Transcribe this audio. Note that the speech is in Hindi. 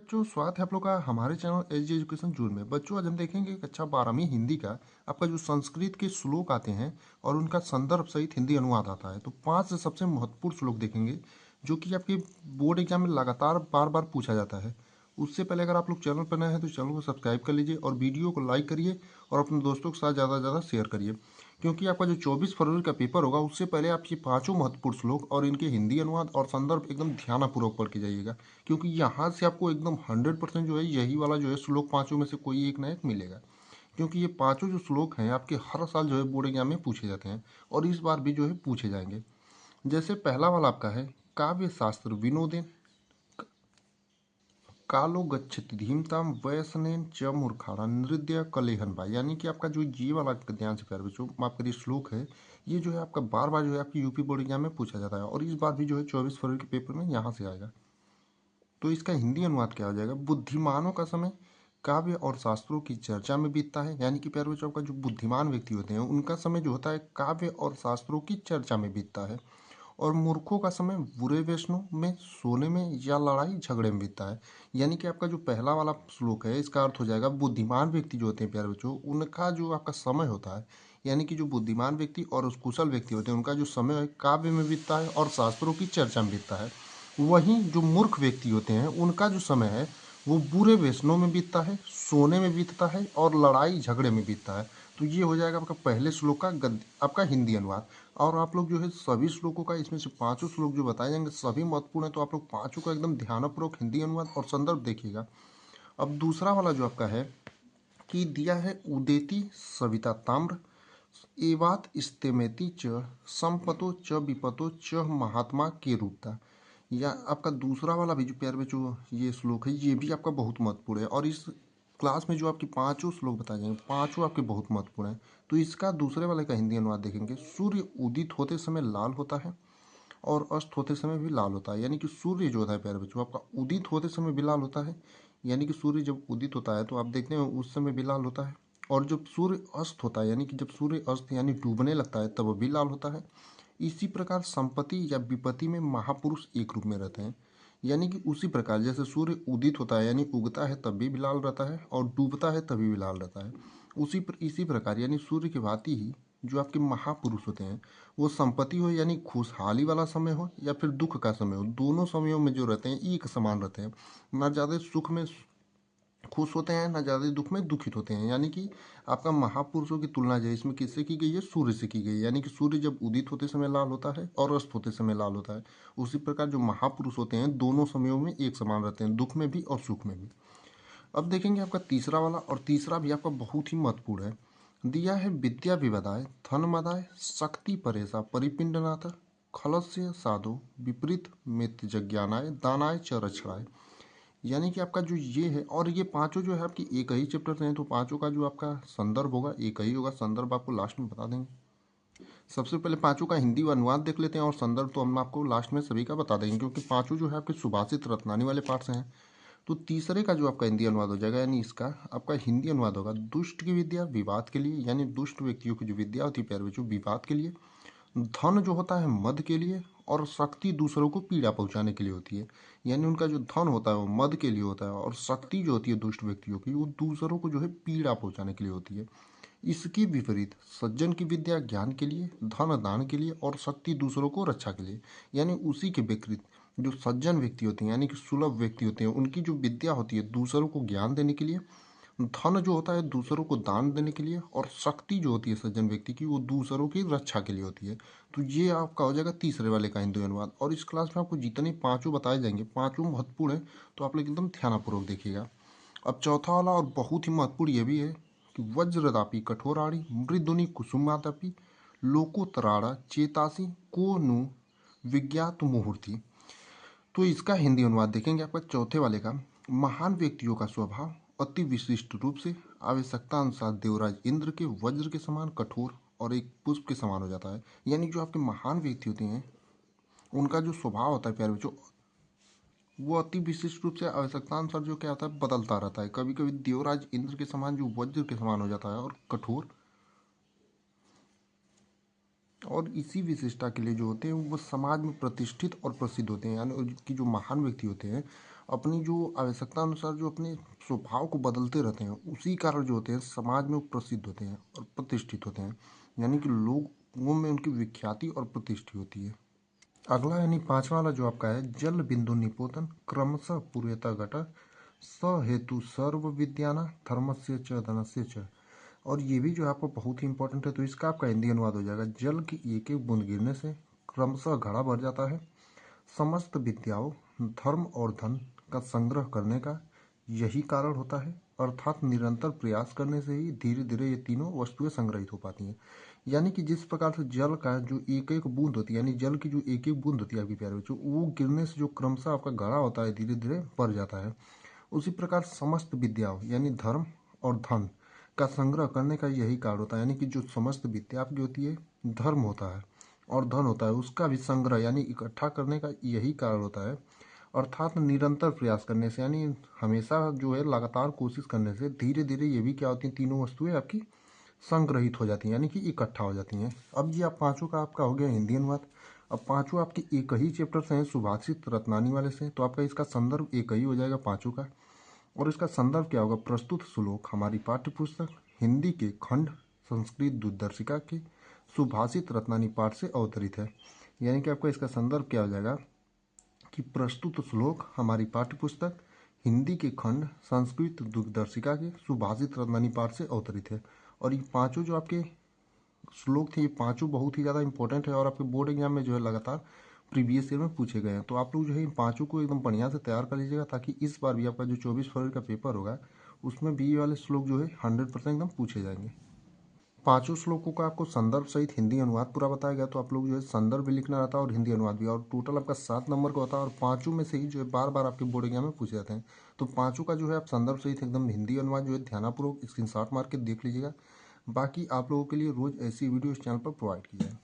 बच्चों, स्वागत है आप लोग का हमारे चैनल एज एजुकेशन जून में। बच्चों, आज हम देखेंगे कक्षा 12वीं हिंदी का आपका जो संस्कृत के श्लोक आते हैं और उनका संदर्भ सहित हिंदी अनुवाद आता है। तो 5 से सबसे महत्वपूर्ण श्लोक देखेंगे जो कि आपके बोर्ड एग्जाम में लगातार बार बार पूछा जाता है। उससे पहले अगर आप लोग चैनल पर नए हैं तो चैनल को सब्सक्राइब कर लीजिए और वीडियो को लाइक करिए और अपने दोस्तों के साथ ज़्यादा से ज़्यादा शेयर करिए, क्योंकि आपका जो 24 फरवरी का पेपर होगा उससे पहले आप ये पांचों महत्वपूर्ण श्लोक और इनके हिंदी अनुवाद और संदर्भ एकदम ध्यानपूर्वक पढ़ के जाइएगा, क्योंकि यहाँ से आपको एकदम 100% जो है यही वाला जो है श्लोक पांचों में से कोई एक ना एक मिलेगा। क्योंकि ये पांचों जो श्लोक हैं आपके हर साल जो है बोर्ड एग्जाम में पूछे जाते हैं और इस बार भी जो है पूछे जाएंगे। जैसे पहला वाला आपका है, काव्य शास्त्र विनोदेन कालो गच्छति धीमताम वयसनेन च मूर्खाणां नृत्य कलेहन भाई। यानी कि आपका जो ये वाला ध्यान से प्यार बच्चों आपका ये श्लोक है, ये जो है आपका बार बार जो है आपकी यूपी बोर्ड एग्जाम में पूछा जाता है और इस बार भी जो है 24 फरवरी के पेपर में यहाँ से आएगा। तो इसका हिंदी अनुवाद क्या हो जाएगा? बुद्धिमानों का समय काव्य और शास्त्रों की चर्चा में बीतता है। यानी कि प्यारे बच्चों का जो बुद्धिमान व्यक्ति होते हैं उनका समय जो होता है काव्य और शास्त्रों की चर्चा में बीतता है, और मूर्खों का समय बुरे व्यसनों में, सोने में या लड़ाई झगड़े में बीतता है। यानी कि आपका जो पहला वाला श्लोक है इसका अर्थ हो जाएगा बुद्धिमान व्यक्ति जो होते हैं प्यारे बच्चों उनका जो आपका समय होता है, यानी कि जो बुद्धिमान व्यक्ति और उस कुशल व्यक्ति होते हैं उनका जो समय है काव्य में बीतता है और शास्त्रों की चर्चा में बीतता है। वहीं जो मूर्ख व्यक्ति होते हैं उनका जो समय है वो बुरे व्यसनों में बीतता है, सोने में बीतता है और लड़ाई झगड़े में बीतता है। तो ये हो जाएगा आपका पहले श्लोक का आपका हिंदी अनुवाद। और आप लोग जो है सभी श्लोकों का, इसमें से पांचों श्लोक जो बताए जाएंगे सभी महत्वपूर्ण है, तो आप लोग पांचों का एकदम ध्यानपूर्वक हिंदी अनुवाद और संदर्भ देखिएगा। अब दूसरा वाला जो आपका है कि दिया है उदेति सविता ताम्र एवात इस्तेमेति च संपतो च विपतो च महात्मा के रूपता। या आपका दूसरा वाला भी जो प्यारे बच्चों ये श्लोक है ये भी आपका बहुत महत्वपूर्ण है, और इस क्लास में जो आपकी पांचों श्लोक बताए जाएंगे पांचों आपके बहुत महत्वपूर्ण हैं। तो इसका दूसरे वाले का हिंदी अनुवाद देखेंगे। सूर्य उदित होते समय लाल होता है और अस्त होते समय भी लाल होता है। यानी कि सूर्य जो होता है प्यारे बच्चों आपका उदित होते समय भी लाल होता है, यानी कि सूर्य जब उदित होता है तो आप देखते हैं उस समय भी लाल होता है, और जब सूर्य अस्त होता है यानी कि जब सूर्य अस्त यानी डूबने लगता है तब भी लाल होता है। इसी प्रकार संपत्ति या विपत्ति में महापुरुष एक रूप में रहते हैं। यानी कि उसी प्रकार जैसे सूर्य उदित होता है यानी उगता है तब भी लाल रहता है और डूबता है तभी भी लाल रहता है, इसी प्रकार यानी सूर्य की भांति ही जो आपके महापुरुष होते हैं वो संपत्ति हो यानी खुशहाली वाला समय हो या फिर दुख का समय हो, दोनों समयों में जो रहते हैं एक समान रहते हैं। ना ज़्यादा सुख में खुश होते हैं ना ज़्यादा दुख में दुखित होते हैं। यानी कि आपका महापुरुषों की तुलना जो है इसमें किससे की गई है? सूर्य से की गई है। यानी कि सूर्य जब उदित होते समय लाल होता है और अस्त होते समय लाल होता है, उसी प्रकार जो महापुरुष होते हैं दोनों समयों में एक समान रहते हैं, दुख में भी और सुख में भी। अब देखेंगे आपका तीसरा वाला, और तीसरा भी आपका बहुत ही महत्वपूर्ण है। दिया है विद्या विवदाय धन मदाय शक्ति परेशा परिपिंडनाथ खलस्य साधु विपरीत मित्र जज्ञानाय दानाय च रक्षणाय। यानी कि आपका जो ये है, और ये पांचों जो है आपकी एक ही चैप्टर से हैं तो पांचों का जो आपका संदर्भ होगा एक ही होगा। संदर्भ आपको लास्ट में बता देंगे। सबसे पहले पांचों का हिंदी अनुवाद देख लेते हैं और संदर्भ तो हम आपको लास्ट में सभी का बता देंगे, क्योंकि पांचों जो है आपके सुभाषित रत्नानी वाले पाठ से हैं। तो तीसरे का जो आपका हिंदी अनुवाद हो जाएगा, यानी इसका आपका हिंदी अनुवाद होगा दुष्ट की विद्या विवाद के लिए, यानी दुष्ट व्यक्तियों की जो विद्या होती है प्यारे बच्चों विवाद के लिए। धन जो होता है मद के लिए, और शक्ति दूसरों को पीड़ा पहुंचाने के लिए होती है। यानी उनका जो धन होता है वो मद के लिए होता है, और शक्ति जो होती है दुष्ट व्यक्तियों की वो दूसरों को जो है पीड़ा पहुंचाने के लिए होती है। इसके विपरीत सज्जन की विद्या ज्ञान के लिए, धन दान के लिए और शक्ति दूसरों को रक्षा के लिए। यानी उसी के विपरीत जो सज्जन व्यक्ति होते हैं यानी कि सुलभ व्यक्ति होते हैं उनकी जो विद्या होती है दूसरों को ज्ञान देने के लिए, धन जो होता है दूसरों को दान देने के लिए, और शक्ति जो होती है सज्जन व्यक्ति की वो दूसरों की रक्षा के लिए होती है। तो ये आपका हो जाएगा तीसरे वाले का हिंदी अनुवाद। और इस क्लास में आपको जितने पांचों बताए जाएंगे पांचों महत्वपूर्ण है, तो आप लोग एकदम ध्यानपूर्वक देखिएगा। अब चौथा वाला और बहुत ही महत्वपूर्ण ये भी है कि वज्रदापि कठोराड़ी मृदुनि कुसुमादपि लोकोत्तराड़ा चेतासी को नु विज्ञात मुहूर्ति। तो इसका हिंदी अनुवाद देखेंगे आपका चौथे वाले का। महान व्यक्तियों का स्वभाव अति विशिष्ट रूप से आवश्यकता अनुसार देवराज इंद्र के वज्र के समान कठोर और एक पुष्प के समान हो जाता है। यानी जो आपके महान व्यक्ति होते हैं उनका जो स्वभाव होता है प्यारे बच्चों वो अति विशिष्ट रूप से आवश्यकता अनुसार जो क्या होता है बदलता रहता है। कभी कभी देवराज इंद्र के समान जो वज्र के समान हो जाता है और कठोर, और इसी विशेषता के लिए जो होते हैं वो समाज में प्रतिष्ठित और प्रसिद्ध होते हैं। यानी उनकी जो महान व्यक्ति होते हैं अपनी जो आवश्यकता अनुसार जो अपने स्वभाव को बदलते रहते हैं, उसी कारण जो होते हैं समाज में वो प्रसिद्ध होते हैं और प्रतिष्ठित होते हैं, यानी कि लोगों में उनकी विख्याति और प्रतिष्ठा होती है। अगला यानी पांचवा वाला जो आपका है, जल बिंदु निपोतन क्रमशः पूर्यता घट स हेतु सर्व विद्याना धर्मस्य च धनस्य च। और ये भी जो है आपको बहुत ही इंपॉर्टेंट है, तो इसका आपका हिंदी अनुवाद हो जाएगा, जल की एक एक बूंद गिरने से क्रमशः घड़ा भर जाता है, समस्त विद्याओं धर्म और धन का संग्रह करने का यही कारण होता है, अर्थात निरंतर प्रयास करने से ही धीरे धीरे ये तीनों वस्तुएं संग्रहित हो पाती हैं। यानी कि जिस प्रकार से जल का जो एक एक बूंद होती है, यानी जल की जो एक एक बूंद होती है आपके प्यारे बच्चों, वो गिरने से जो क्रमशः आपका घड़ा होता है धीरे धीरे बढ़ जाता है, उसी प्रकार समस्त विद्याओं यानी धर्म और धन का संग्रह करने का यही कारण होता है। यानी कि जो समस्त विद्या आपकी होती है, धर्म होता है और धन होता है, उसका भी संग्रह यानी इकट्ठा करने का यही कारण होता है, अर्थात निरंतर प्रयास करने से, यानी हमेशा जो है लगातार कोशिश करने से धीरे धीरे ये भी क्या होती हैं, तीनों वस्तुएं आपकी संग्रहित हो जाती हैं, यानी कि इकट्ठा हो जाती हैं। अब ये आप पांचों का आपका हो गया हिंदी अनुवाद। अब पांचों आपके एक ही चैप्टर से हैं, सुभाषित रत्नानी वाले से, तो आपका इसका संदर्भ एक ही हो जाएगा पांचों का। और इसका संदर्भ क्या होगा, प्रस्तुत श्लोक हमारी पाठ्य पुस्तक हिंदी के खंड संस्कृत दूरदर्शिका के सुभाषित रत्नानी पाठ से अवतरित है। यानी कि आपका इसका संदर्भ क्या हो जाएगा कि प्रस्तुत श्लोक हमारी पाठ्य पुस्तक हिंदी के खंड संस्कृत दूरदर्शिका के सुभाषित रत्नानी पाठ से अवतरित है। और ये पांचों जो आपके श्लोक थे, ये पांचों बहुत ही ज़्यादा इंपॉर्टेंट है और आपके बोर्ड एग्जाम में जो है लगातार प्रीवियस ईयर में पूछे गए हैं। तो आप लोग जो है इन पांचों को एकदम बढ़िया से तैयार कर लीजिएगा, ताकि इस बार भी आपका जो 24 फरवरी का पेपर होगा उसमें भी ये वाले श्लोक जो है 100% एकदम पूछे जाएंगे। पांचों श्लोकों का आपको संदर्भ सहित हिंदी अनुवाद पूरा बताया गया, तो आप लोग जो है संदर्भ भी लिखना रहता है और हिंदी अनुवाद भी, और टोटल आपका 7 नंबर का होता है, और पांचों में से ही जो है बार बार आपके बोर्ड एग्जाम में पूछे जाते हैं। तो पांचों का जो है आप संदर्भ सहित एकदम हिंदी अनुवाद जो है ध्यानपूर्वक स्क्रीनशॉट मार के देख लीजिएगा। बाकी आप लोगों के लिए रोज ऐसी वीडियो इस चैनल पर प्रोवाइड की जाए।